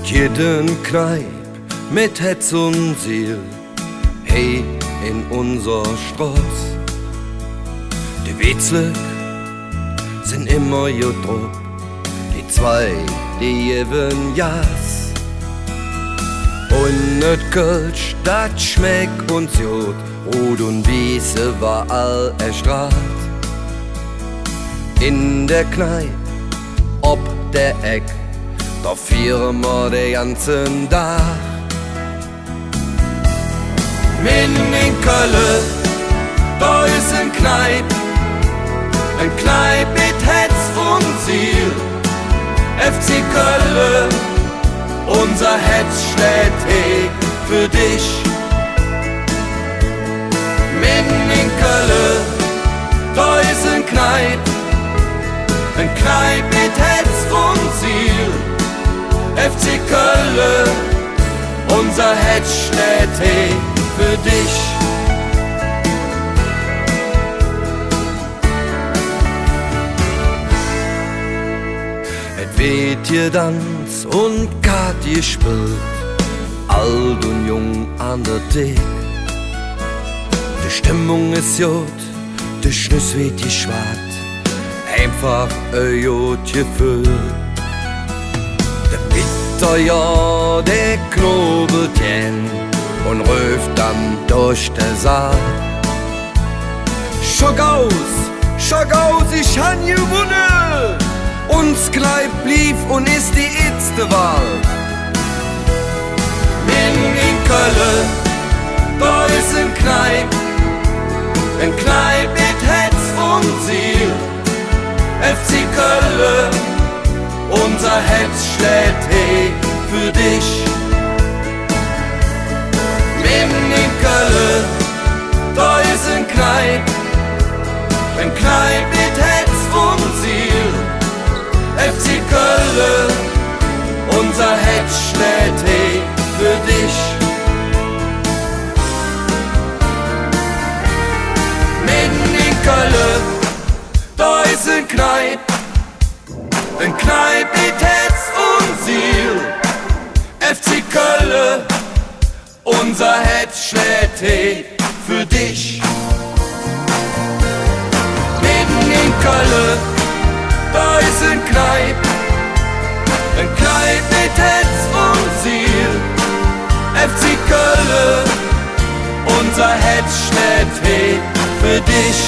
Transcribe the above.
jeden Kneip mit Hetz und Ziel, hey, in unser Straß. Die Witzlück sind immer gut drauf, die zwei, die geben Jas. Und net Kölsch, dat schmeckt uns gut, Rot und Wiese war all erstrahlt. In der Kneipe, ob der Eck, da fieren wir den ganzen Tag. Mitten in Köln, da ist ein Kneipe mit Hetz und Ziel. FC Köln, unser Hetz schlägt hey für dich. Mitten in Köln, da ist ein Kneipe mit Hetz und Ziel. FC Köln, unser Hetz schlägt hey für dich. Et weht ihr Tanz und Kat ihr spielt, alt und jung an der Thek. Die Stimmung ist gut, die Schnüss weht ihr schwarz, einfach ein gut Gefühl. Der Bitter, ja, der knobelt jen und ruft dann durch den Saal. Schock aus, ich han gewonnen! Uns Kneipp blieb und ist die erste Wahl. Mitten in Köln, da ist ein Kneipp mit Hetz und Ziel. FC Köln, unser Hetz schlägt hey für dich. Mitten in Köln, da ist ein Kneipp mit Hetz und Ziel. FC Köln, unser Hetz schlägt hey für dich. Mitten in Köln, da ist ein Kneipp mit Hetz und Ziel. FC Köln, unser Hetz schlägt hey für dich. Mitten in Köln, da ist ein Kneipp mit Hetz und Ziel. FC Köln, unser Hetz schlägt hey für dich.